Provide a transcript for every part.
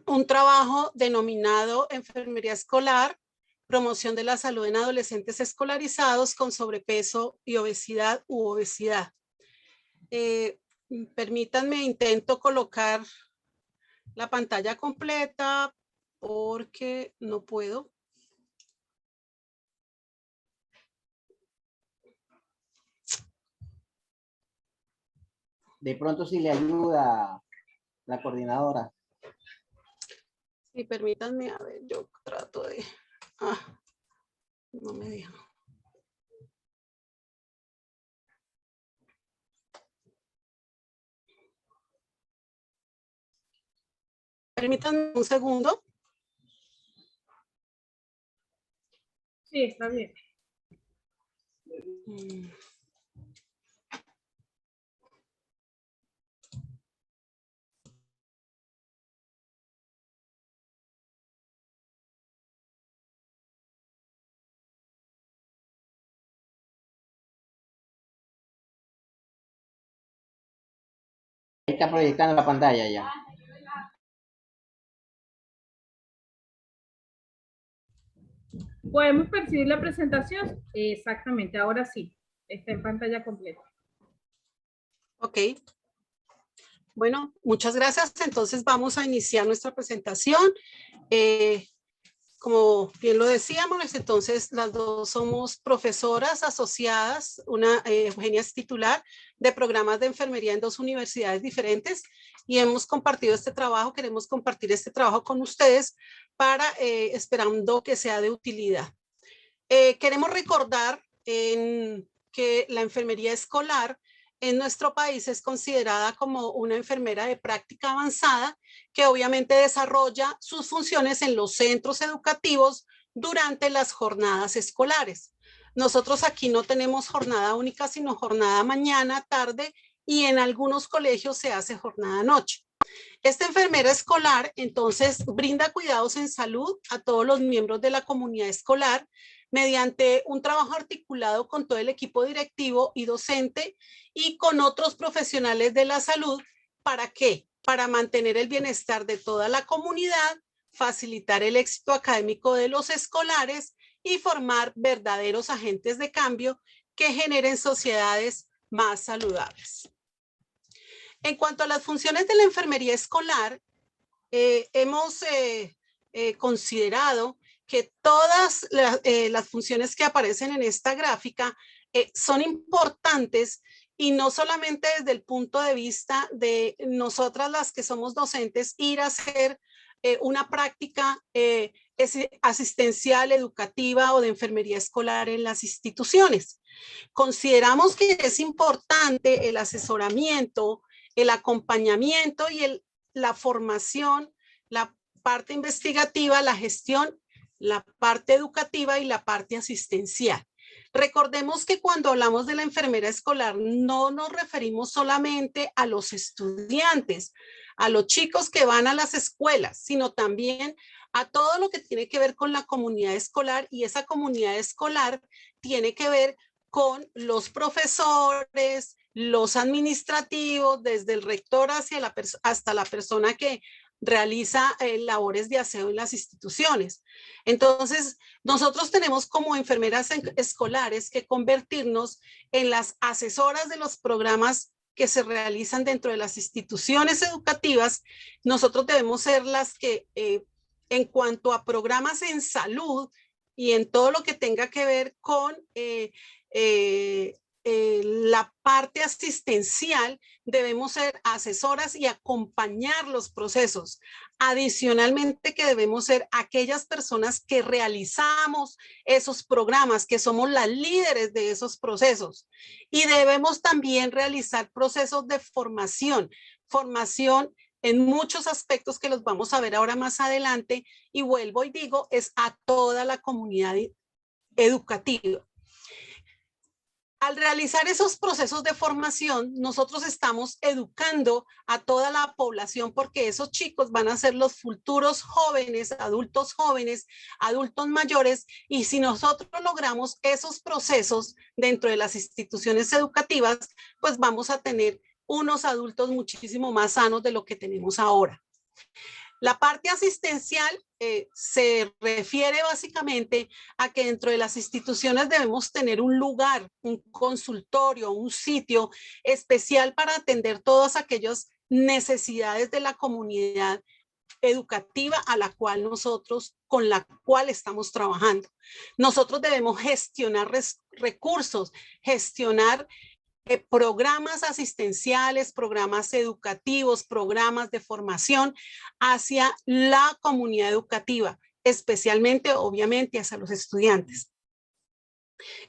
un trabajo denominado Enfermería Escolar, promoción de la salud en adolescentes escolarizados con sobrepeso y obesidad u obesidad. Permítanme, intento colocar la pantalla completa porque no puedo. De pronto si le ayuda la coordinadora. Sí, permítanme, a ver, yo trato de... no me deja. Permítanme un segundo. Sí, está bien. Ahí está proyectando la pantalla ya. ¿Podemos percibir la presentación? Exactamente, ahora sí. Está en pantalla completa. Ok. Bueno, muchas gracias. Entonces vamos a iniciar nuestra presentación. Como bien lo decíamos, entonces las dos somos profesoras asociadas. Eugenia es titular de programas de enfermería en dos universidades diferentes y hemos compartido este trabajo, queremos compartir este trabajo con ustedes para esperando que sea de utilidad. Queremos recordar que la enfermería escolar en nuestro país es considerada como una enfermera de práctica avanzada que obviamente desarrolla sus funciones en los centros educativos durante las jornadas escolares. Nosotros aquí no tenemos jornada única, sino jornada mañana, tarde y en algunos colegios se hace jornada noche. Esta enfermera escolar entonces brinda cuidados en salud a todos los miembros de la comunidad escolar mediante un trabajo articulado con todo el equipo directivo y docente y con otros profesionales de la salud. ¿Para qué? Para mantener el bienestar de toda la comunidad, facilitar el éxito académico de los escolares y formar verdaderos agentes de cambio que generen sociedades más saludables. En cuanto a las funciones de la enfermería escolar, hemos considerado que todas las funciones que aparecen en esta gráfica son importantes y no solamente desde el punto de vista de nosotras las que somos docentes, ir a hacer una práctica asistencial, educativa o de enfermería escolar en las instituciones. Consideramos que es importante el asesoramiento, el acompañamiento y la formación, la parte investigativa, la gestión, la parte educativa y la parte asistencial. Recordemos que cuando hablamos de la enfermera escolar no nos referimos solamente a los estudiantes, a los chicos que van a las escuelas, sino también a todo lo que tiene que ver con la comunidad escolar, y esa comunidad escolar tiene que ver con los profesores, los administrativos, desde el rector hasta la persona que realiza labores de aseo en las instituciones. Entonces, nosotros tenemos como enfermeras escolares que convertirnos en las asesoras de los programas que se realizan dentro de las instituciones educativas. Nosotros debemos ser las que, en cuanto a programas en salud y en todo lo que tenga que ver con la parte asistencial, debemos ser asesoras y acompañar los procesos. Adicionalmente, que debemos ser aquellas personas que realizamos esos programas, que somos las líderes de esos procesos. Y debemos también realizar procesos de formación en muchos aspectos que los vamos a ver ahora más adelante, y vuelvo y digo, es a toda la comunidad educativa. Al realizar esos procesos de formación, nosotros estamos educando a toda la población, porque esos chicos van a ser los futuros jóvenes, adultos mayores, y si nosotros logramos esos procesos dentro de las instituciones educativas, pues vamos a tener unos adultos muchísimo más sanos de lo que tenemos ahora. La parte asistencial se refiere básicamente a que dentro de las instituciones debemos tener un lugar, un consultorio, un sitio especial para atender todas aquellas necesidades de la comunidad educativa con la cual estamos trabajando. Nosotros debemos gestionar recursos, gestionar programas asistenciales, programas educativos, programas de formación hacia la comunidad educativa, especialmente, obviamente, hacia los estudiantes.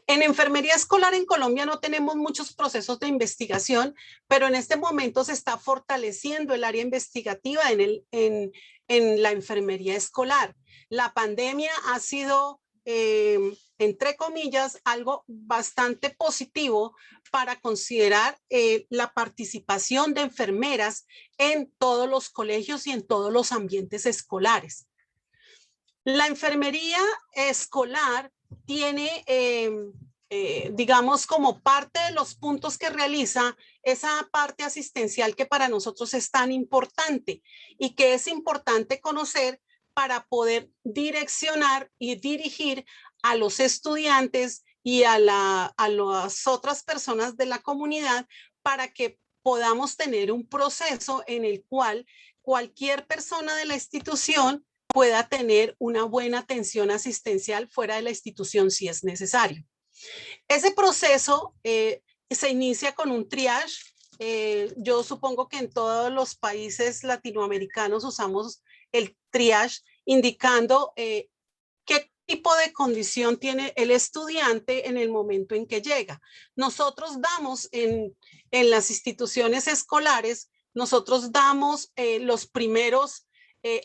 En enfermería escolar en Colombia no tenemos muchos procesos de investigación, pero en este momento se está fortaleciendo el área investigativa en la enfermería escolar. La pandemia ha sido, entre comillas, algo bastante positivo para considerar la participación de enfermeras en todos los colegios y en todos los ambientes escolares. La enfermería escolar tiene, digamos, como parte de los puntos que realiza esa parte asistencial que para nosotros es tan importante y que es importante conocer para poder direccionar y dirigir a los estudiantes y a las otras personas de la comunidad para que podamos tener un proceso en el cual cualquier persona de la institución pueda tener una buena atención asistencial fuera de la institución si es necesario. Ese proceso se inicia con un triage. Yo supongo que en todos los países latinoamericanos usamos el triage indicando qué tipo de condición tiene el estudiante en el momento en que llega. Nosotros damos en las instituciones escolares, nosotros damos los primeros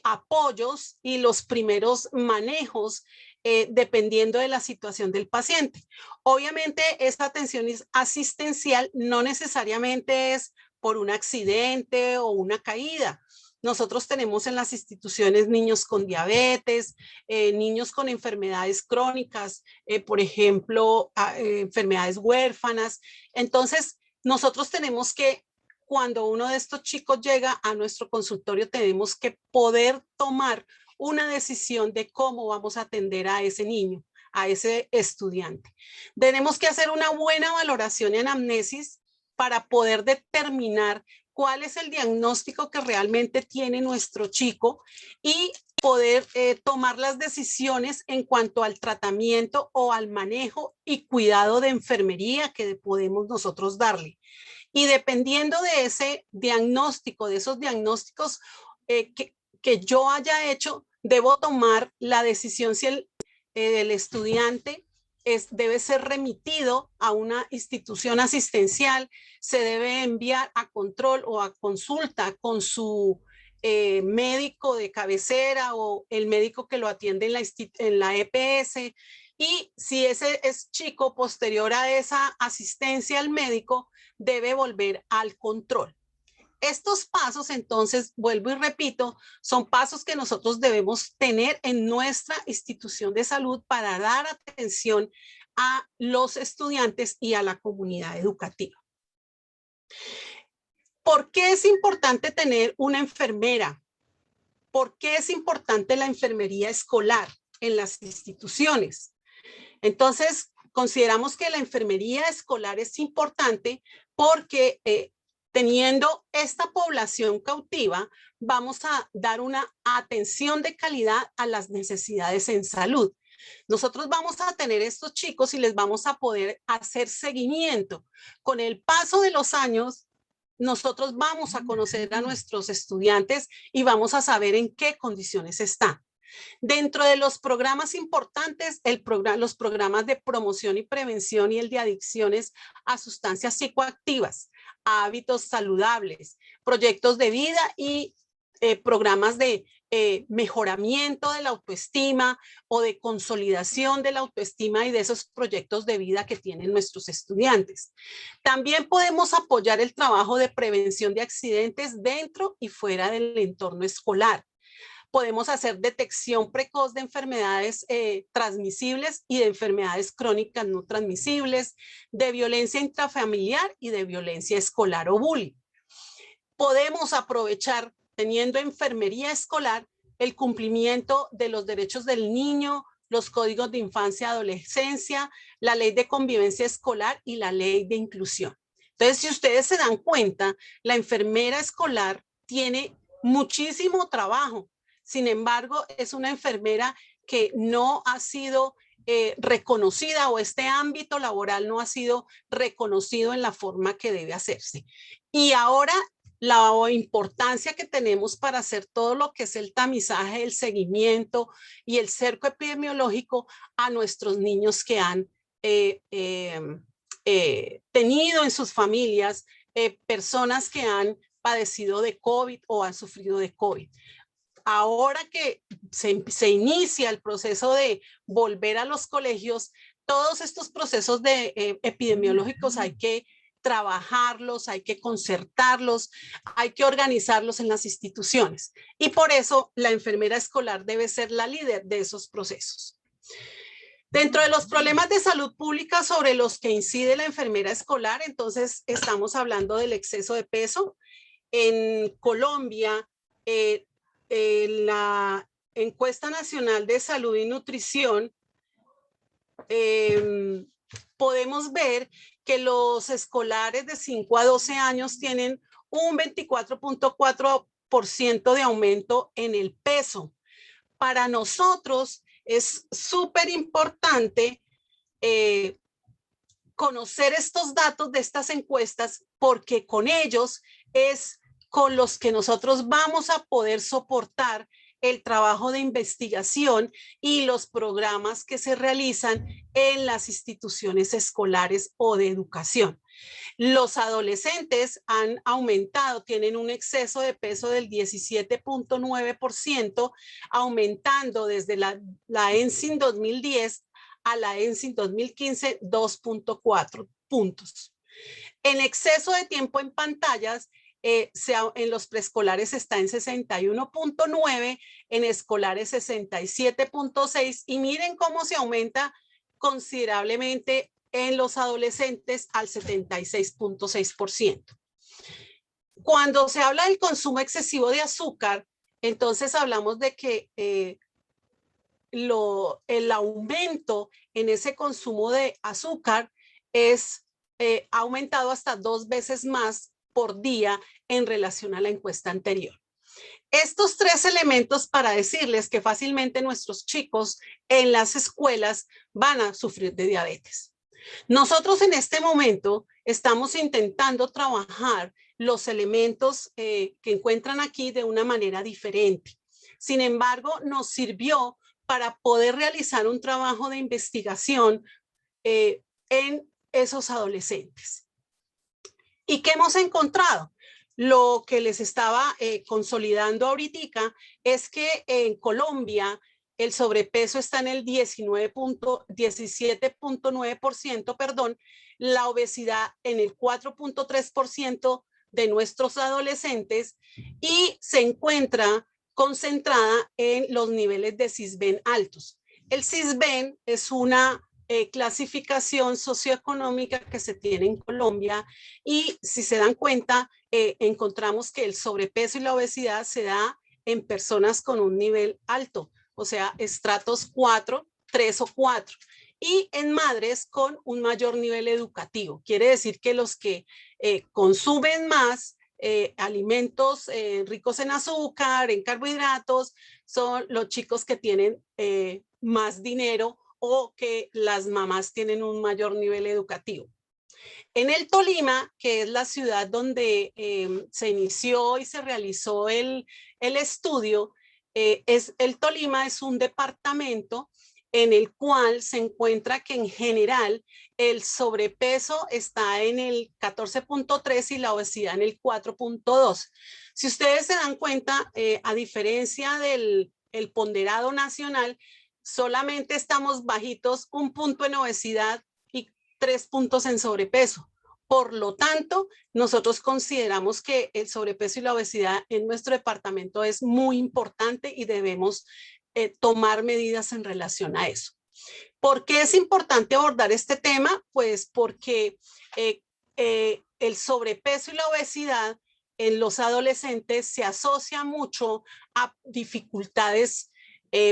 apoyos y los primeros manejos dependiendo de la situación del paciente. Obviamente esta atención asistencial no necesariamente es por un accidente o una caída. Nosotros tenemos en las instituciones niños con diabetes, niños con enfermedades crónicas, por ejemplo, enfermedades huérfanas. Entonces, nosotros tenemos que, cuando uno de estos chicos llega a nuestro consultorio, tenemos que poder tomar una decisión de cómo vamos a atender a ese niño, a ese estudiante. Tenemos que hacer una buena valoración y anamnesis para poder determinar cuál es el diagnóstico que realmente tiene nuestro chico y poder tomar las decisiones en cuanto al tratamiento o al manejo y cuidado de enfermería que podemos nosotros darle. Y dependiendo de ese diagnóstico, de esos diagnósticos que yo haya hecho, debo tomar la decisión si el estudiante debe ser remitido a una institución asistencial, se debe enviar a control o a consulta con su médico de cabecera o el médico que lo atiende en la EPS. Y si ese es chico, posterior a esa asistencia al médico, debe volver al control. Estos pasos, entonces, vuelvo y repito, son pasos que nosotros debemos tener en nuestra institución de salud para dar atención a los estudiantes y a la comunidad educativa. ¿Por qué es importante tener una enfermera? ¿Por qué es importante la enfermería escolar en las instituciones? Entonces, consideramos que la enfermería escolar es importante porque teniendo esta población cautiva, vamos a dar una atención de calidad a las necesidades en salud. Nosotros vamos a tener estos chicos y les vamos a poder hacer seguimiento. Con el paso de los años, nosotros vamos a conocer a nuestros estudiantes y vamos a saber en qué condiciones están. Dentro de los programas importantes, los programas de promoción y prevención y el de adicciones a sustancias psicoactivas, a hábitos saludables, proyectos de vida y programas de mejoramiento de la autoestima o de consolidación de la autoestima y de esos proyectos de vida que tienen nuestros estudiantes. También podemos apoyar el trabajo de prevención de accidentes dentro y fuera del entorno escolar. Podemos hacer detección precoz de enfermedades transmisibles y de enfermedades crónicas no transmisibles, de violencia intrafamiliar y de violencia escolar o bullying. Podemos aprovechar teniendo enfermería escolar el cumplimiento de los derechos del niño, los códigos de infancia y adolescencia, la ley de convivencia escolar y la ley de inclusión. Entonces, si ustedes se dan cuenta, la enfermera escolar tiene muchísimo trabajo. Sin embargo, es una enfermera que no ha sido reconocida, o este ámbito laboral no ha sido reconocido en la forma que debe hacerse. Y ahora la importancia que tenemos para hacer todo lo que es el tamizaje, el seguimiento y el cerco epidemiológico a nuestros niños que han tenido en sus familias personas que han padecido de COVID o han sufrido de COVID. Ahora que se inicia el proceso de volver a los colegios, todos estos procesos epidemiológicos hay que trabajarlos, hay que concertarlos, hay que organizarlos en las instituciones. Y por eso la enfermera escolar debe ser la líder de esos procesos. Dentro de los problemas de salud pública sobre los que incide la enfermera escolar, entonces estamos hablando del exceso de peso. En Colombia, la encuesta nacional de salud y nutrición, podemos ver que los escolares de 5 a 12 años tienen un 24.4% de aumento en el peso. Para nosotros es súper importante conocer estos datos de estas encuestas, porque con ellos es con los que nosotros vamos a poder soportar el trabajo de investigación y los programas que se realizan en las instituciones escolares o de educación. Los adolescentes han aumentado, tienen un exceso de peso del 17.9%, aumentando desde la ENSIN 2010 a la ENSIN 2015 2.4 puntos. En exceso de tiempo en pantallas, en los preescolares está en 61.9, en escolares 67.6, y miren cómo se aumenta considerablemente en los adolescentes al 76.6%. Cuando se habla del consumo excesivo de azúcar, entonces hablamos de que el aumento en ese consumo de azúcar ha aumentado hasta 2 veces más por día en relación a la encuesta anterior. Estos 3 elementos para decirles que fácilmente nuestros chicos en las escuelas van a sufrir de diabetes. Nosotros en este momento estamos intentando trabajar los elementos que encuentran aquí de una manera diferente. Sin embargo, nos sirvió para poder realizar un trabajo de investigación en esos adolescentes. ¿Y qué hemos encontrado? Lo que les estaba consolidando ahorita es que en Colombia el sobrepeso está en el 17.9%, perdón, la obesidad en el 4.3% de nuestros adolescentes, y se encuentra concentrada en los niveles de Sisbén altos. El Sisbén es una clasificación socioeconómica que se tiene en Colombia, y si se dan cuenta, encontramos que el sobrepeso y la obesidad se da en personas con un nivel alto, o sea, estratos 4, 3 o 4, y en madres con un mayor nivel educativo. Quiere decir que los que consumen más alimentos ricos en azúcar, en carbohidratos, son los chicos que tienen más dinero, o que las mamás tienen un mayor nivel educativo. En el Tolima, que es la ciudad donde se inició y se realizó el estudio, el Tolima es un departamento en el cual se encuentra que en general el sobrepeso está en el 14.3 y la obesidad en el 4.2. Si ustedes se dan cuenta, a diferencia del ponderado nacional, solamente estamos bajitos 1 punto en obesidad y 3 puntos en sobrepeso. Por lo tanto, nosotros consideramos que el sobrepeso y la obesidad en nuestro departamento es muy importante y debemos tomar medidas en relación a eso. ¿Por qué es importante abordar este tema? Pues porque el sobrepeso y la obesidad en los adolescentes se asocia mucho a dificultades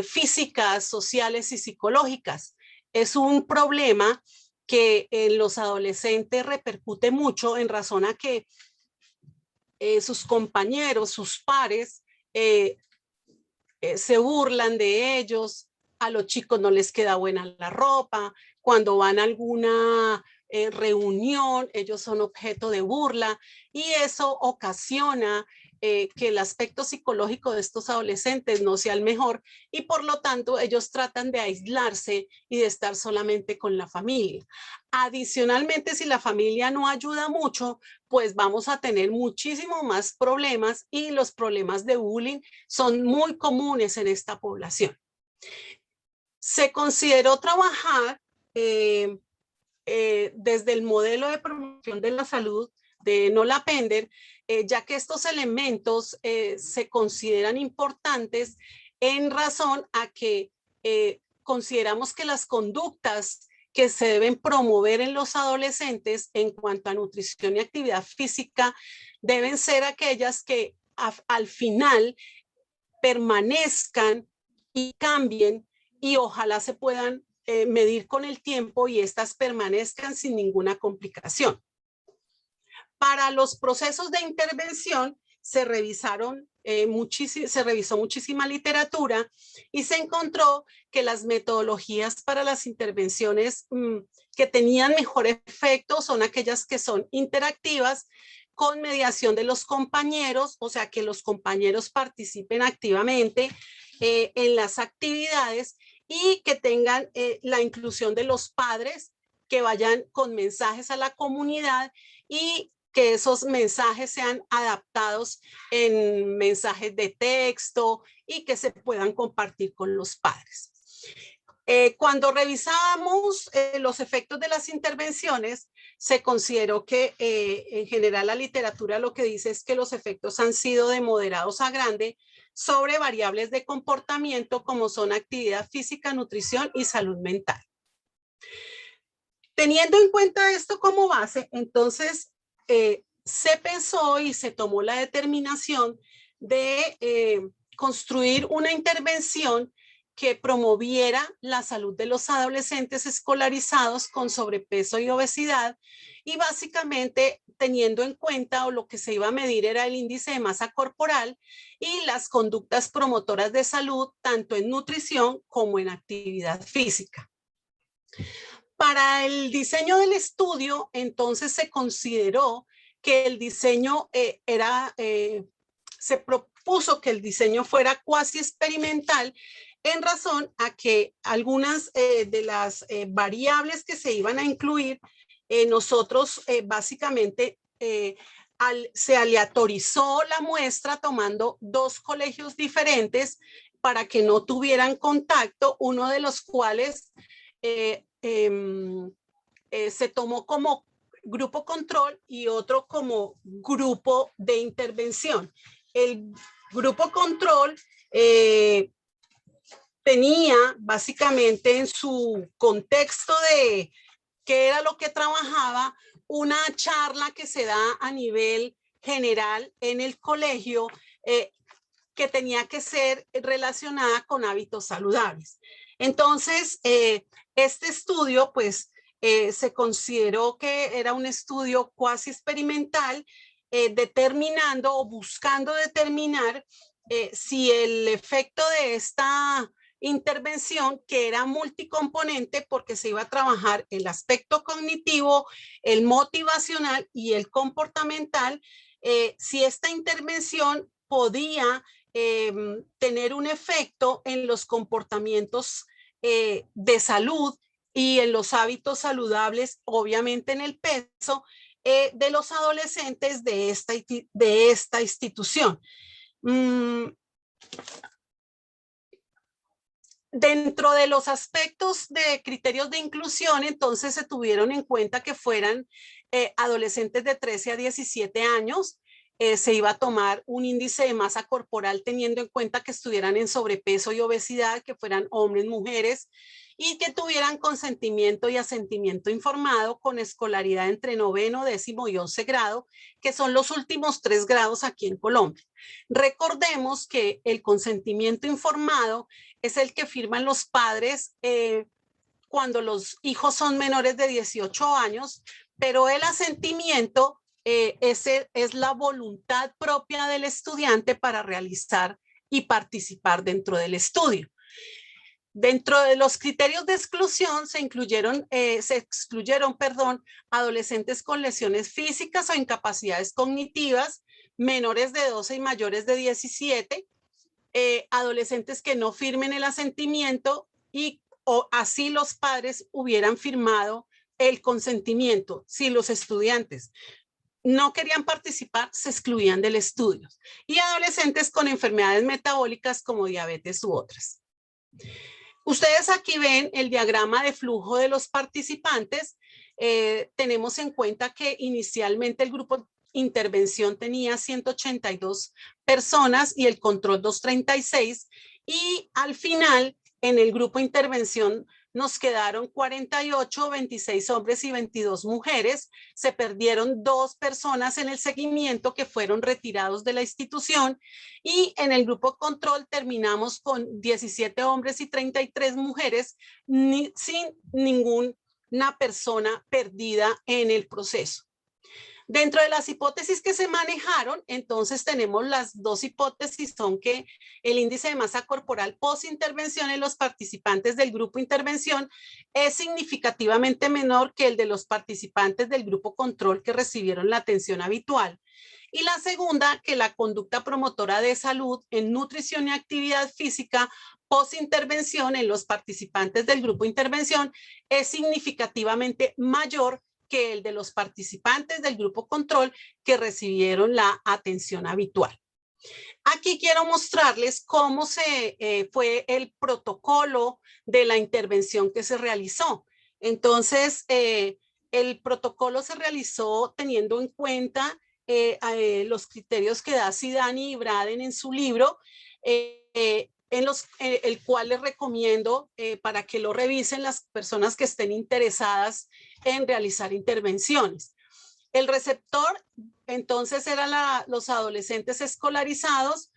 físicas, sociales y psicológicas. Es un problema que en los adolescentes repercute mucho en razón a que sus compañeros, sus pares, se burlan de ellos, a los chicos no les queda buena la ropa, cuando van a alguna reunión, ellos son objeto de burla y eso ocasiona que el aspecto psicológico de estos adolescentes no sea el mejor y por lo tanto ellos tratan de aislarse y de estar solamente con la familia. Adicionalmente, si la familia no ayuda mucho, pues vamos a tener muchísimo más problemas y los problemas de bullying son muy comunes en esta población. Se consideró trabajar desde el modelo de promoción de la salud de Nola Pender, ya que estos elementos se consideran importantes en razón a que consideramos que las conductas que se deben promover en los adolescentes en cuanto a nutrición y actividad física deben ser aquellas que al final permanezcan y cambien y ojalá se puedan medir con el tiempo y estas permanezcan sin ninguna complicación. Para los procesos de intervención se revisó muchísima literatura y se encontró que las metodologías para las intervenciones que tenían mejor efecto son aquellas que son interactivas, con mediación de los compañeros, o sea, que los compañeros participen activamente en las actividades y que tengan la inclusión de los padres, que vayan con mensajes a la comunidad y que esos mensajes sean adaptados en mensajes de texto y que se puedan compartir con los padres. Cuando revisamos los efectos de las intervenciones, se consideró que en general la literatura lo que dice es que los efectos han sido de moderados a grande sobre variables de comportamiento como son actividad física, nutrición y salud mental. Teniendo en cuenta esto como base, entonces se pensó y se tomó la determinación de construir una intervención que promoviera la salud de los adolescentes escolarizados con sobrepeso y obesidad y básicamente teniendo en cuenta o lo que se iba a medir era el índice de masa corporal y las conductas promotoras de salud tanto en nutrición como en actividad física. Para el diseño del estudio, entonces se consideró que el diseño se propuso que el diseño fuera cuasi experimental en razón a que algunas de las variables que se iban a incluir, nosotros básicamente se aleatorizó la muestra tomando 2 colegios diferentes para que no tuvieran contacto, uno de los cuales se tomó como grupo control y otro como grupo de intervención. El grupo control tenía básicamente en su contexto de qué era lo que trabajaba, una charla que se da a nivel general en el colegio que tenía que ser relacionada con hábitos saludables. Entonces, este estudio, pues, se consideró que era un estudio cuasi experimental, determinando o buscando determinar si el efecto de esta intervención, que era multicomponente porque se iba a trabajar el aspecto cognitivo, el motivacional y el comportamental, si esta intervención podía tener un efecto en los comportamientos de salud y en los hábitos saludables, obviamente en el peso de los adolescentes de esta institución. Dentro de los aspectos de criterios de inclusión, entonces se tuvieron en cuenta que fueran adolescentes de 13 a 17 años, se iba a tomar un índice de masa corporal teniendo en cuenta que estuvieran en sobrepeso y obesidad, que fueran hombres, mujeres, y que tuvieran consentimiento y asentimiento informado con escolaridad entre 9º, 10º y 11 grado, que son los últimos 3 grados aquí en Colombia. Recordemos que el consentimiento informado es el que firman los padres cuando los hijos son menores de 18 años, pero el asentimiento es la voluntad propia del estudiante para realizar y participar dentro del estudio. Dentro de los criterios de exclusión se excluyeron, adolescentes con lesiones físicas o incapacidades cognitivas, menores de 12 y mayores de 17, adolescentes que no firmen el asentimiento o así los padres hubieran firmado el consentimiento. Si los estudiantes no querían participar, se excluían del estudio. Y adolescentes con enfermedades metabólicas como diabetes u otras. Ustedes aquí ven el diagrama de flujo de los participantes. Tenemos en cuenta que inicialmente el grupo intervención tenía 182 personas y el control 236, y al final en el grupo intervención nos quedaron 48, 26 hombres y 22 mujeres. Se perdieron 2 personas en el seguimiento que fueron retirados de la institución, y en el grupo control terminamos con 17 hombres y 33 mujeres sin ninguna persona perdida en el proceso. Dentro de las hipótesis que se manejaron, entonces tenemos las 2 hipótesis, son que el índice de masa corporal post-intervención en los participantes del grupo intervención es significativamente menor que el de los participantes del grupo control que recibieron la atención habitual. Y la segunda, que la conducta promotora de salud en nutrición y actividad física post-intervención en los participantes del grupo intervención es significativamente mayor que el de los participantes del grupo control que recibieron la atención habitual. Aquí quiero mostrarles cómo fue el protocolo de la intervención que se realizó. Entonces, el protocolo se realizó teniendo en cuenta los criterios que da Sidani y Braden en su libro, el cual les recomiendo para que lo revisen las personas que estén interesadas en realizar intervenciones. El receptor, entonces, eran los adolescentes escolarizados,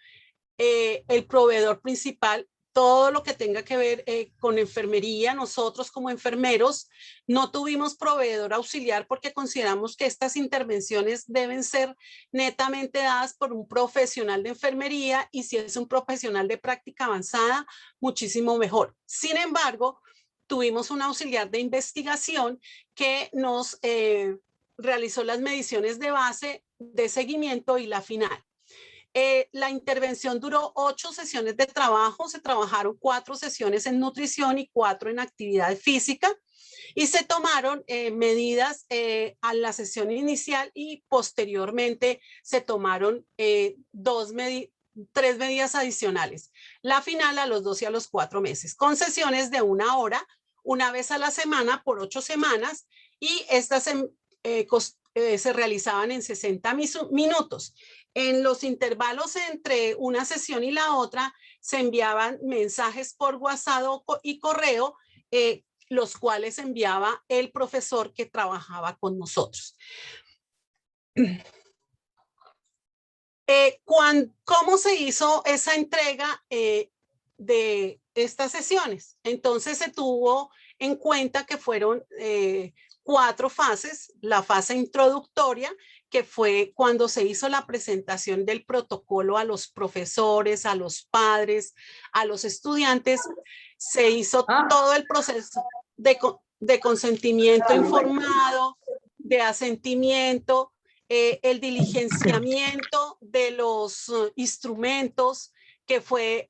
el proveedor principal, todo lo que tenga que ver con enfermería. Nosotros como enfermeros no tuvimos proveedor auxiliar porque consideramos que estas intervenciones deben ser netamente dadas por un profesional de enfermería, y si es un profesional de práctica avanzada, muchísimo mejor. Sin embargo, tuvimos un auxiliar de investigación que nos realizó las mediciones de base, de seguimiento y la final. La intervención duró 8 sesiones de trabajo. Se trabajaron 4 sesiones en nutrición y 4 en actividad física, y se tomaron medidas a la sesión inicial, y posteriormente se tomaron 3 medidas adicionales. La final a los 2 y a los 4 meses, con sesiones de 1 hora, una vez a la semana por 8 semanas, y estas se realizaban en 60 minutos. En los intervalos entre una sesión y la otra se enviaban mensajes por WhatsApp y correo, los cuales enviaba el profesor que trabajaba con nosotros. ¿Cómo se hizo esa entrega de estas sesiones? Entonces se tuvo en cuenta que fueron 4 fases. La fase introductoria, que fue cuando se hizo la presentación del protocolo a los profesores, a los padres, a los estudiantes. Se hizo todo el proceso de consentimiento informado, de asentimiento, el diligenciamiento de los instrumentos, que fue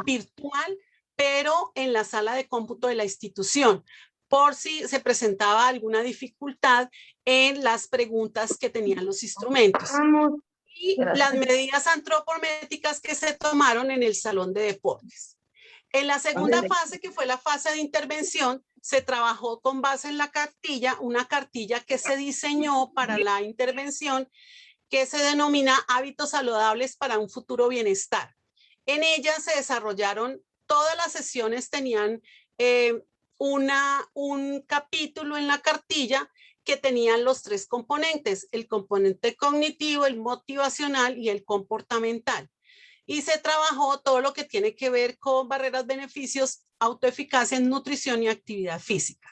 virtual, pero en la sala de cómputo de la institución, por si se presentaba alguna dificultad en las preguntas que tenían los instrumentos. Y las medidas antropométricas que se tomaron en el salón de deportes. En la segunda fase, que fue la fase de intervención, se trabajó con base en la cartilla, una cartilla que se diseñó para la intervención, que se denomina Hábitos Saludables para un Futuro Bienestar. En ella se desarrollaron, todas las sesiones tenían un capítulo en la cartilla que tenían los 3 componentes, el componente cognitivo, el motivacional y el comportamental. Y se trabajó todo lo que tiene que ver con barreras, beneficios, autoeficacia en nutrición y actividad física.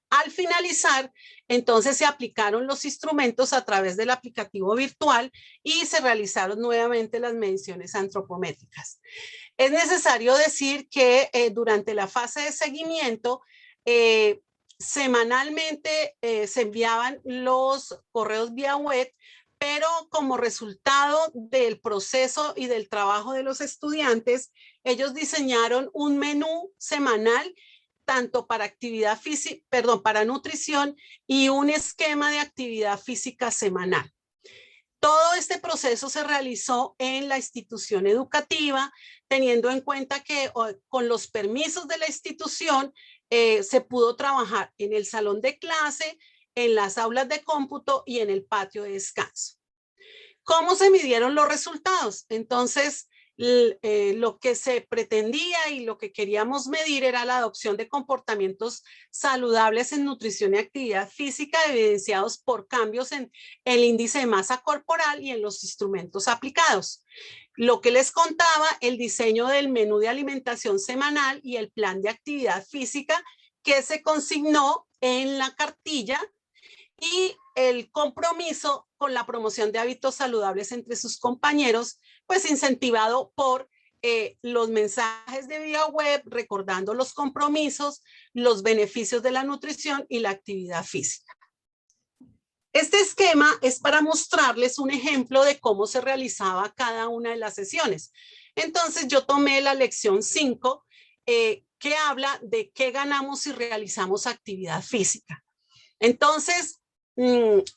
Al finalizar, entonces se aplicaron los instrumentos a través del aplicativo virtual y se realizaron nuevamente las mediciones antropométricas. Es necesario decir que durante la fase de seguimiento, semanalmente se enviaban los correos vía web, pero como resultado del proceso y del trabajo de los estudiantes, ellos diseñaron un menú semanal tanto para actividad física, para nutrición y un esquema de actividad física semanal. Todo este proceso se realizó en la institución educativa, teniendo en cuenta que con los permisos de la institución se pudo trabajar en el salón de clase, en las aulas de cómputo y en el patio de descanso. ¿Cómo se midieron los resultados? Entonces, lo que se pretendía y lo que queríamos medir era la adopción de comportamientos saludables en nutrición y actividad física evidenciados por cambios en el índice de masa corporal y en los instrumentos aplicados. Lo que les contaba, el diseño del menú de alimentación semanal y el plan de actividad física que se consignó en la cartilla y el compromiso con la promoción de hábitos saludables entre sus compañeros, pues incentivado por los mensajes de vía web, recordando los compromisos, los beneficios de la nutrición y la actividad física. Este esquema es para mostrarles un ejemplo de cómo se realizaba cada una de las sesiones. Entonces yo tomé la lección 5, que habla de qué ganamos si realizamos actividad física. Entonces,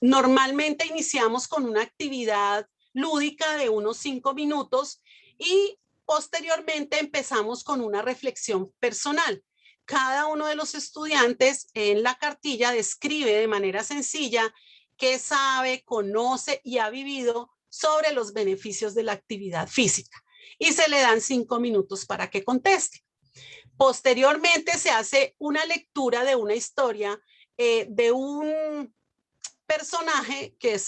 normalmente iniciamos con una actividad lúdica de unos 5 minutos y posteriormente empezamos con una reflexión personal. Cada uno de los estudiantes en la cartilla describe de manera sencilla qué sabe, conoce y ha vivido sobre los beneficios de la actividad física y se le dan 5 minutos para que conteste. Posteriormente se hace una lectura de una historia de un personaje que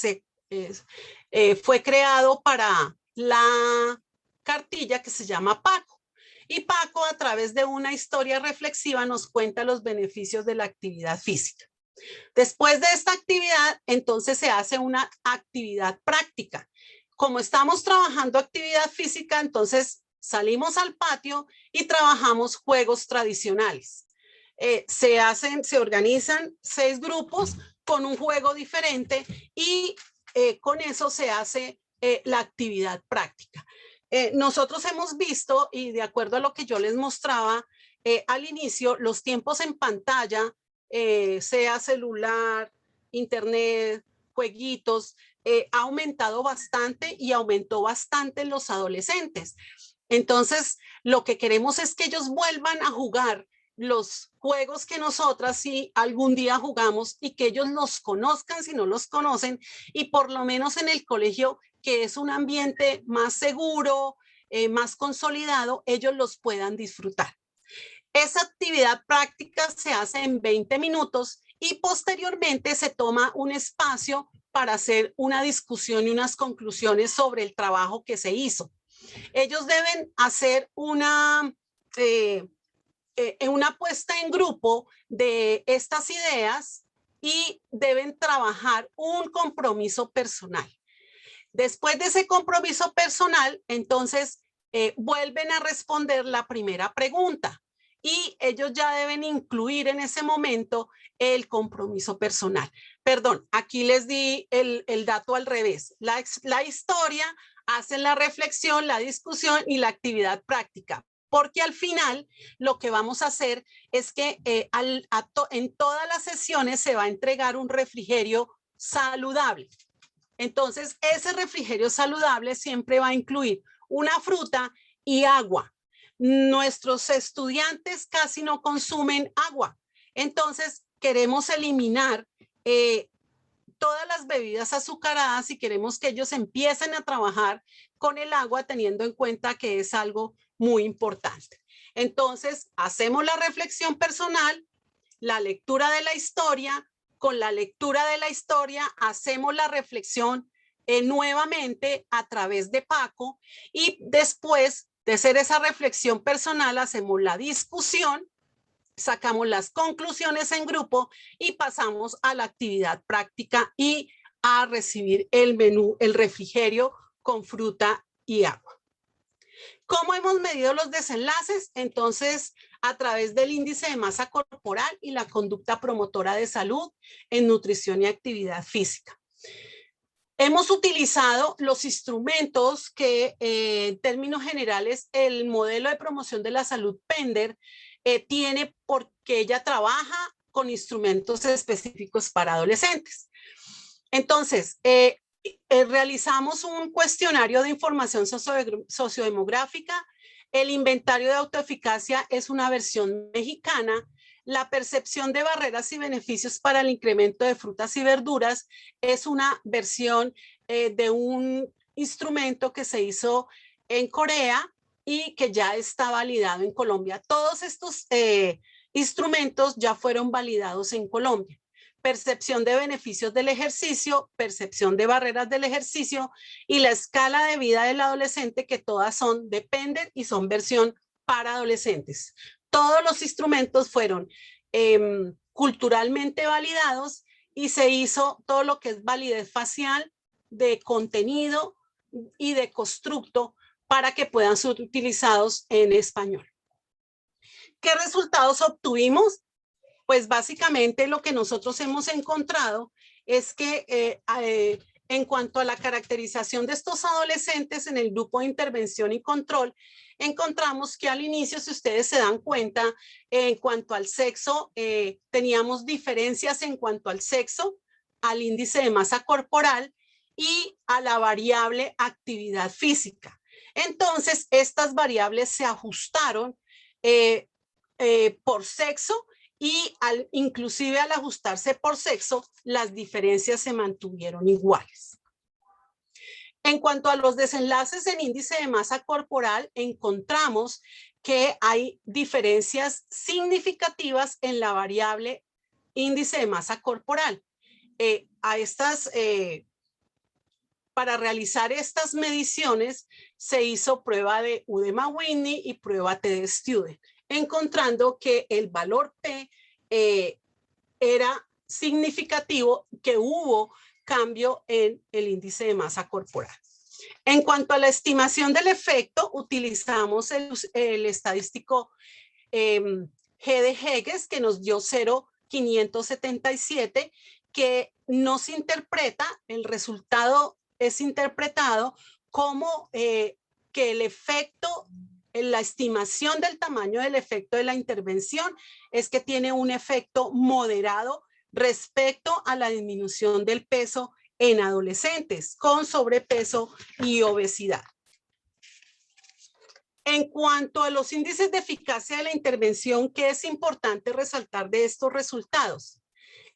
fue creado para la cartilla, que se llama Paco. Y Paco, a través de una historia reflexiva, nos cuenta los beneficios de la actividad física. Después de esta actividad, entonces se hace una actividad práctica. Como estamos trabajando actividad física, entonces salimos al patio y trabajamos juegos tradicionales. Se organizan 6 grupos con un juego diferente y con eso se hace la actividad práctica. Nosotros hemos visto, y de acuerdo a lo que yo les mostraba al inicio, los tiempos en pantalla, sea celular, internet, jueguitos, ha aumentado bastante y aumentó bastante en los adolescentes. Entonces, lo que queremos es que ellos vuelvan a jugar los juegos que nosotras sí algún día jugamos y que ellos los conozcan si no los conocen, y por lo menos en el colegio, que es un ambiente más seguro, más consolidado, ellos los puedan disfrutar. Esa actividad práctica se hace en 20 minutos y posteriormente se toma un espacio para hacer una discusión y unas conclusiones sobre el trabajo que se hizo. Ellos deben hacer una puesta en grupo de estas ideas y deben trabajar un compromiso personal. Después de ese compromiso personal, entonces vuelven a responder la primera pregunta y ellos ya deben incluir en ese momento el compromiso personal. Perdón, aquí les di el dato al revés. La historia, hacen la reflexión, la discusión y la actividad práctica. Porque al final lo que vamos a hacer es que en todas las sesiones se va a entregar un refrigerio saludable. Entonces, ese refrigerio saludable siempre va a incluir una fruta y agua. Nuestros estudiantes casi no consumen agua. Entonces, queremos eliminar todas las bebidas azucaradas y queremos que ellos empiecen a trabajar con el agua teniendo en cuenta que es algo muy importante. Entonces, hacemos la reflexión personal, la lectura de la historia. Con la lectura de la historia hacemos la reflexión nuevamente a través de Paco, y después de hacer esa reflexión personal hacemos la discusión, sacamos las conclusiones en grupo y pasamos a la actividad práctica y a recibir el menú, el refrigerio con fruta y agua. ¿Cómo hemos medido los desenlaces? Entonces, a través del índice de masa corporal y la conducta promotora de salud en nutrición y actividad física. Hemos utilizado los instrumentos que, en términos generales, el modelo de promoción de la salud Pender tiene, porque ella trabaja con instrumentos específicos para adolescentes. Entonces, realizamos un cuestionario de información sociodemográfica. El inventario de autoeficacia es una versión mexicana. La percepción de barreras y beneficios para el incremento de frutas y verduras es una versión de un instrumento que se hizo en Corea y que ya está validado en Colombia. Todos estos instrumentos ya fueron validados en Colombia. Percepción de beneficios del ejercicio, percepción de barreras del ejercicio y la escala de vida del adolescente, que todas son de Pender y son versión para adolescentes. Todos los instrumentos fueron culturalmente validados y se hizo todo lo que es validez facial, de contenido y de constructo para que puedan ser utilizados en español. ¿Qué resultados obtuvimos? Pues básicamente lo que nosotros hemos encontrado es que en cuanto a la caracterización de estos adolescentes en el grupo de intervención y control, encontramos que al inicio, si ustedes se dan cuenta, en cuanto al sexo, teníamos diferencias en cuanto al sexo, al índice de masa corporal y a la variable actividad física. Entonces, estas variables se ajustaron por sexo, y inclusive al ajustarse por sexo, las diferencias se mantuvieron iguales. En cuanto a los desenlaces en índice de masa corporal, encontramos que hay diferencias significativas en la variable índice de masa corporal. Para realizar estas mediciones se hizo prueba de Udema-Whitney y prueba TD-Student, encontrando que el valor P era significativo, que hubo cambio en el índice de masa corporal. En cuanto a la estimación del efecto, utilizamos el estadístico G de Hegges, que nos dio 0,577, que nos interpreta, el resultado es interpretado como que el efecto, la estimación del tamaño del efecto de la intervención es que tiene un efecto moderado respecto a la disminución del peso en adolescentes con sobrepeso y obesidad. En cuanto a los índices de eficacia de la intervención, ¿qué es importante resaltar de estos resultados?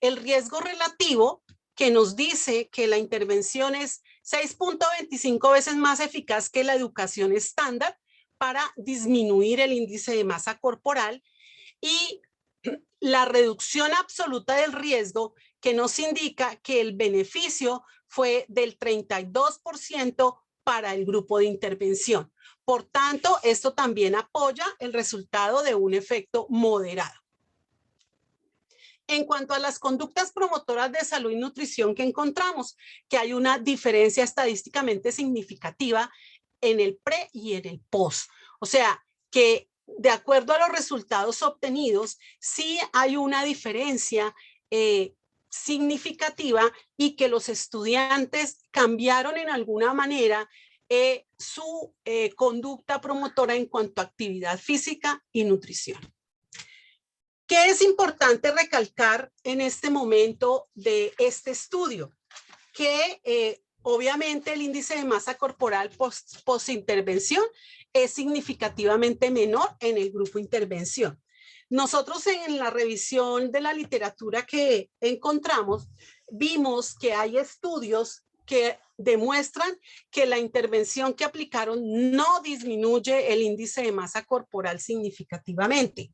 El riesgo relativo, que nos dice que la intervención es 6.25 veces más eficaz que la educación estándar para disminuir el índice de masa corporal, y la reducción absoluta del riesgo, que nos indica que el beneficio fue del 32% para el grupo de intervención. Por tanto, esto también apoya el resultado de un efecto moderado. En cuanto a las conductas promotoras de salud y nutrición, que encontramos que hay una diferencia estadísticamente significativa en el pre y en el post. O sea, que de acuerdo a los resultados obtenidos, sí hay una diferencia significativa, y que los estudiantes cambiaron en alguna manera su conducta promotora en cuanto a actividad física y nutrición. ¿Qué es importante recalcar en este momento de este estudio? Que obviamente el índice de masa corporal post-intervención es significativamente menor en el grupo intervención. Nosotros en la revisión de la literatura que encontramos, vimos que hay estudios que demuestran que la intervención que aplicaron no disminuye el índice de masa corporal significativamente.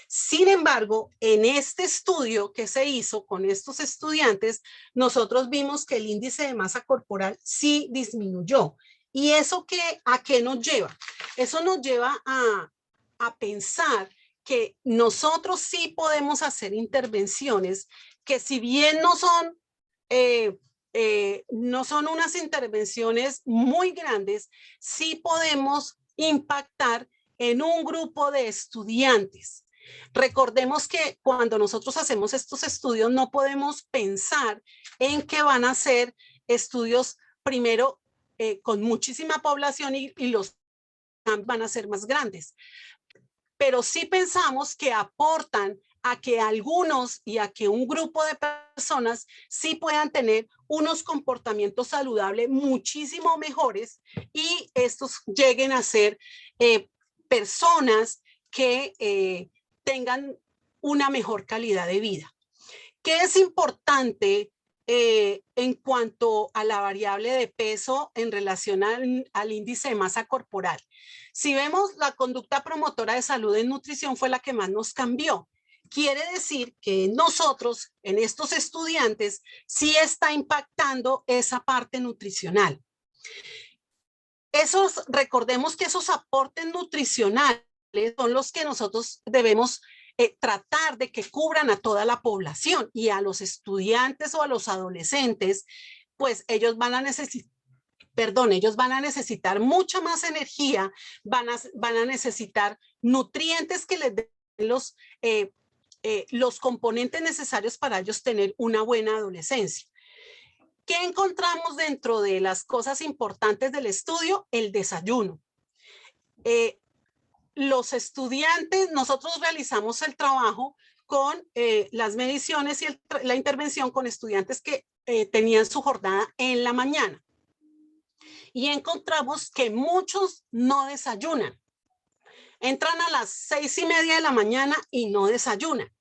Sin embargo, en este estudio que se hizo con estos estudiantes, nosotros vimos que el índice de masa corporal sí disminuyó. ¿Y eso a qué nos lleva? Eso nos lleva a pensar que nosotros sí podemos hacer intervenciones que, si bien no son unas intervenciones muy grandes, sí podemos impactar en un grupo de estudiantes. Recordemos que cuando nosotros hacemos estos estudios no podemos pensar en que van a ser estudios primero con muchísima población y los van a ser más grandes. Pero sí pensamos que aportan a que algunos y a que un grupo de personas sí puedan tener unos comportamientos saludables muchísimo mejores y estos lleguen a ser personas que tengan una mejor calidad de vida. ¿Qué es importante en cuanto a la variable de peso en relación al índice de masa corporal? Si vemos, la conducta promotora de salud en nutrición fue la que más nos cambió. Quiere decir que nosotros, en estos estudiantes, sí está impactando esa parte nutricional. Recordemos que esos aportes nutricionales son los que nosotros debemos tratar de que cubran a toda la población, y a los estudiantes o a los adolescentes, pues ellos van a necesitar mucha más energía, van a necesitar nutrientes que les den los componentes necesarios para ellos tener una buena adolescencia. ¿Qué encontramos dentro de las cosas importantes del estudio? El desayuno. Los estudiantes, nosotros realizamos el trabajo con las mediciones y la intervención con estudiantes que tenían su jornada en la mañana. Y encontramos que muchos no desayunan. Entran a las 6:30 de la mañana y no desayunan.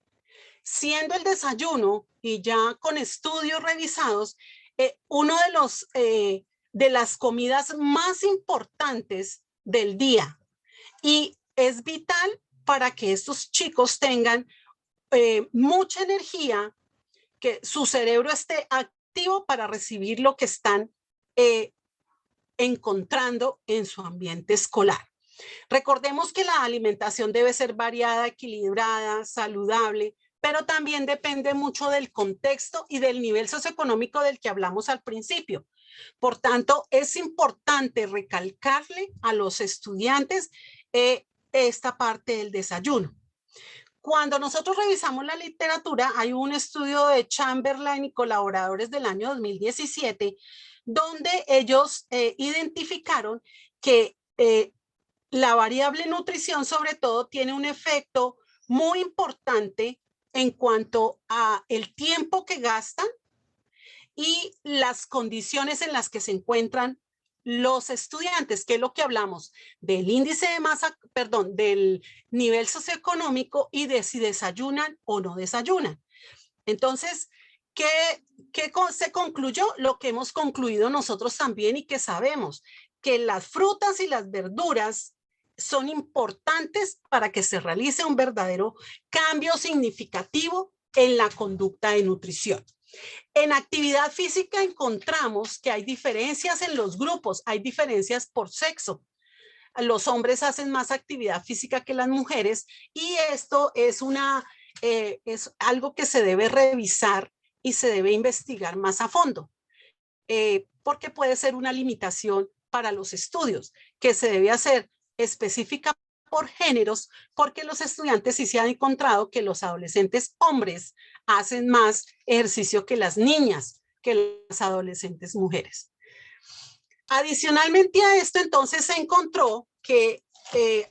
Siendo el desayuno, y ya con estudios revisados, uno de las comidas más importantes del día, y es vital para que estos chicos tengan mucha energía, que su cerebro esté activo para recibir lo que están encontrando en su ambiente escolar. Recordemos que la alimentación debe ser variada, equilibrada, saludable, pero también depende mucho del contexto y del nivel socioeconómico del que hablamos al principio. Por tanto, es importante recalcarle a los estudiantes esta parte del desayuno. Cuando nosotros revisamos la literatura, hay un estudio de Chamberlain y colaboradores del año 2017, donde ellos identificaron que la variable nutrición, sobre todo, tiene un efecto muy importante en cuanto a el tiempo que gastan y las condiciones en las que se encuentran los estudiantes, que es lo que hablamos del índice de masa, perdón, del nivel socioeconómico y de si desayunan o no desayunan. Entonces, ¿qué se concluyó? Lo que hemos concluido nosotros también y que sabemos, que las frutas y las verduras son importantes para que se realice un verdadero cambio significativo en la conducta de nutrición. En actividad física encontramos que hay diferencias en los grupos, hay diferencias por sexo. Los hombres hacen más actividad física que las mujeres, y esto es algo que se debe revisar y se debe investigar más a fondo, porque puede ser una limitación para los estudios, que se debe hacer específica por géneros, porque los estudiantes sí se han encontrado que los adolescentes hombres hacen más ejercicio que las niñas, que las adolescentes mujeres. Adicionalmente a esto, entonces se encontró que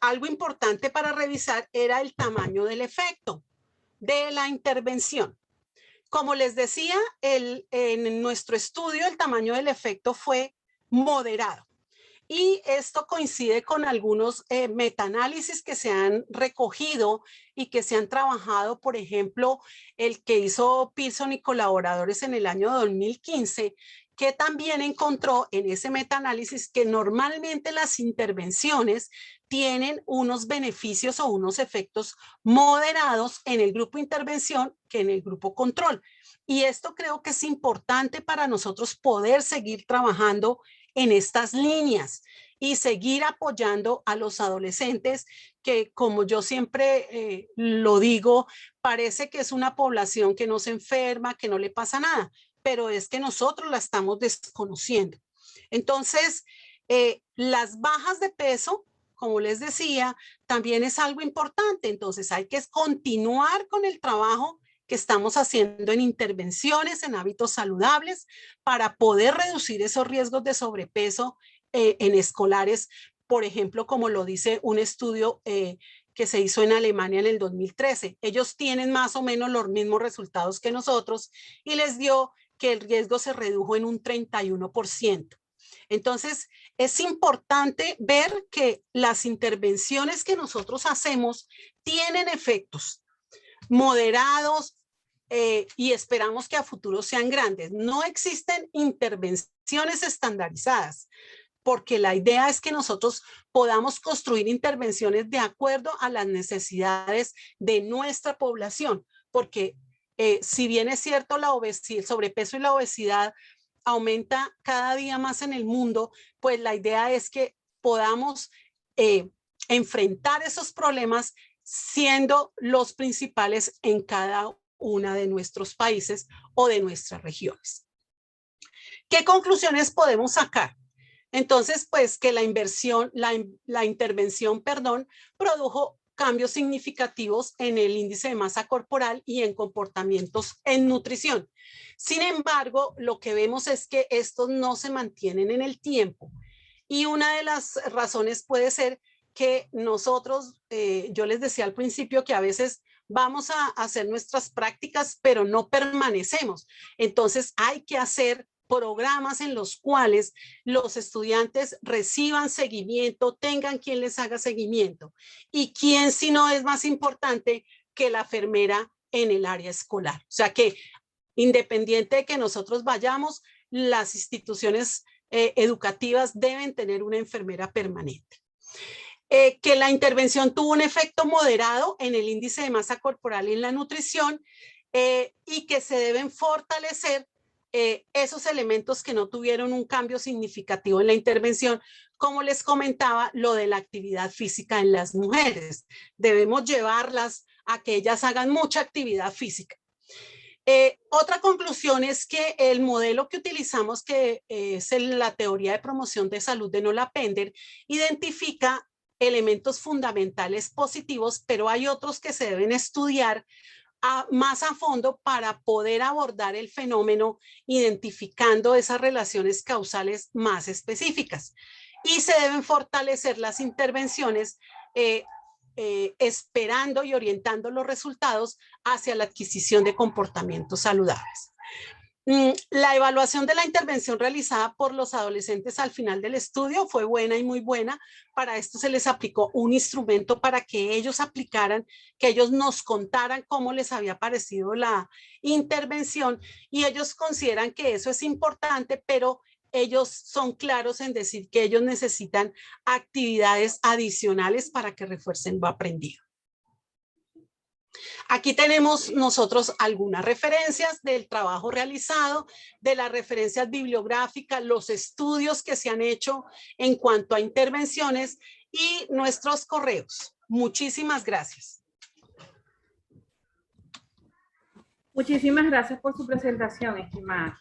algo importante para revisar era el tamaño del efecto de la intervención. Como les decía, en nuestro estudio el tamaño del efecto fue moderado. Y esto coincide con algunos metaanálisis que se han recogido y que se han trabajado, por ejemplo, el que hizo Pearson y colaboradores en el año 2015, que también encontró en ese metaanálisis que normalmente las intervenciones tienen unos beneficios o unos efectos moderados en el grupo intervención que en el grupo control. Y esto creo que es importante para nosotros poder seguir trabajando en estas líneas y seguir apoyando a los adolescentes que, como yo siempre lo digo, parece que es una población que no se enferma, que no le pasa nada, pero es que nosotros la estamos desconociendo. Entonces, las bajas de peso, como les decía, también es algo importante. Entonces, hay que continuar con el trabajo que estamos haciendo en intervenciones, en hábitos saludables, para poder reducir esos riesgos de sobrepeso en escolares, por ejemplo, como lo dice un estudio que se hizo en Alemania en el 2013. Ellos tienen más o menos los mismos resultados que nosotros y les dio que el riesgo se redujo en un 31%. Entonces, es importante ver que las intervenciones que nosotros hacemos tienen efectos moderados y esperamos que a futuro sean grandes. No existen intervenciones estandarizadas, porque la idea es que nosotros podamos construir intervenciones de acuerdo a las necesidades de nuestra población, porque si bien es cierto la obesidad, el sobrepeso y la obesidad aumenta cada día más en el mundo, pues la idea es que podamos enfrentar esos problemas siendo los principales en cada uno de nuestros países o de nuestras regiones. ¿Qué conclusiones podemos sacar? Entonces, pues que la intervención, produjo cambios significativos en el índice de masa corporal y en comportamientos en nutrición. Sin embargo, lo que vemos es que estos no se mantienen en el tiempo. Y una de las razones puede ser que nosotros, yo les decía al principio que a veces vamos a hacer nuestras prácticas, pero no permanecemos. Entonces hay que hacer programas en los cuales los estudiantes reciban seguimiento, tengan quien les haga seguimiento. Y quién, si no, es más importante que la enfermera en el área escolar. O sea que independiente de que nosotros vayamos, las instituciones educativas deben tener una enfermera permanente. Que la intervención tuvo un efecto moderado en el índice de masa corporal y en la nutrición y que se deben fortalecer esos elementos que no tuvieron un cambio significativo en la intervención, como les comentaba, lo de la actividad física en las mujeres. Debemos llevarlas a que ellas hagan mucha actividad física. Otra conclusión es que el modelo que utilizamos, que es la teoría de promoción de salud de Nola Pender, identifica elementos fundamentales positivos, pero hay otros que se deben estudiar más a fondo para poder abordar el fenómeno identificando esas relaciones causales más específicas. Y se deben fortalecer las intervenciones esperando y orientando los resultados hacia la adquisición de comportamientos saludables. La evaluación de la intervención realizada por los adolescentes al final del estudio fue buena y muy buena. Para esto se les aplicó un instrumento para que ellos aplicaran, que ellos nos contaran cómo les había parecido la intervención y ellos consideran que eso es importante, pero ellos son claros en decir que ellos necesitan actividades adicionales para que refuercen lo aprendido. Aquí tenemos nosotros algunas referencias del trabajo realizado, de las referencias bibliográficas, los estudios que se han hecho en cuanto a intervenciones y nuestros correos. Muchísimas gracias. Muchísimas gracias por su presentación, estimada.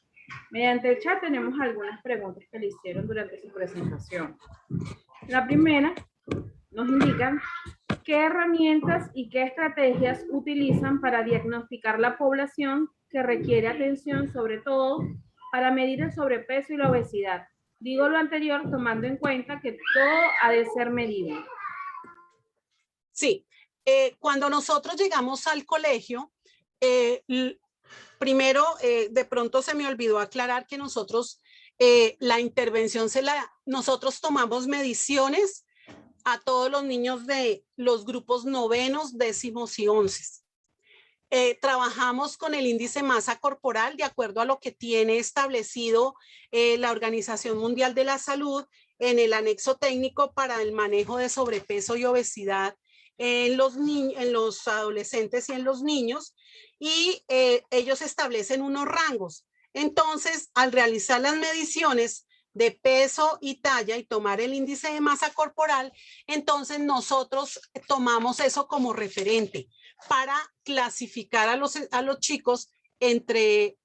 Mediante el chat tenemos algunas preguntas que le hicieron durante su presentación. La primera nos indica qué herramientas y qué estrategias utilizan para diagnosticar la población que requiere atención, sobre todo para medir el sobrepeso y la obesidad. Digo lo anterior tomando en cuenta que todo ha de ser medible. Sí, cuando nosotros llegamos al colegio, primero, de pronto se me olvidó aclarar que nosotros la intervención nosotros tomamos mediciones a todos los niños de los grupos 9º, 10º y 11º. Trabajamos con el índice masa corporal de acuerdo a lo que tiene establecido la Organización Mundial de la Salud en el anexo técnico para el manejo de sobrepeso y obesidad en los adolescentes y en los niños, y ellos establecen unos rangos. Entonces, al realizar las mediciones de peso y talla y tomar el índice de masa corporal, entonces nosotros tomamos eso como referente para clasificar a los chicos entre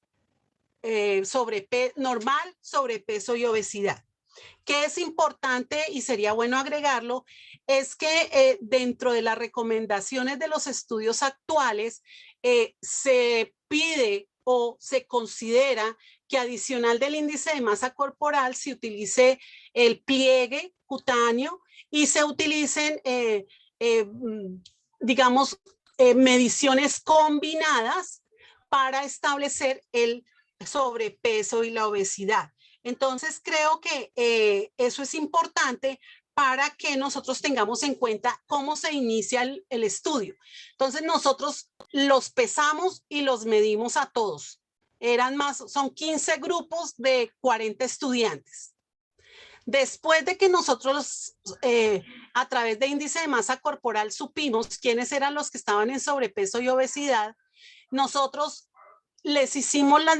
normal, sobrepeso y obesidad. Que es importante y sería bueno agregarlo, es que dentro de las recomendaciones de los estudios actuales se pide o se considera que adicional del índice de masa corporal se utilice el pliegue cutáneo y se utilicen, digamos, mediciones combinadas para establecer el sobrepeso y la obesidad. Entonces, creo que eso es importante para que nosotros tengamos en cuenta cómo se inicia el estudio. Entonces, nosotros los pesamos y los medimos a todos. Son 15 grupos de 40 estudiantes. Después de que nosotros, a través de índice de masa corporal, supimos quiénes eran los que estaban en sobrepeso y obesidad, nosotros les hicimos las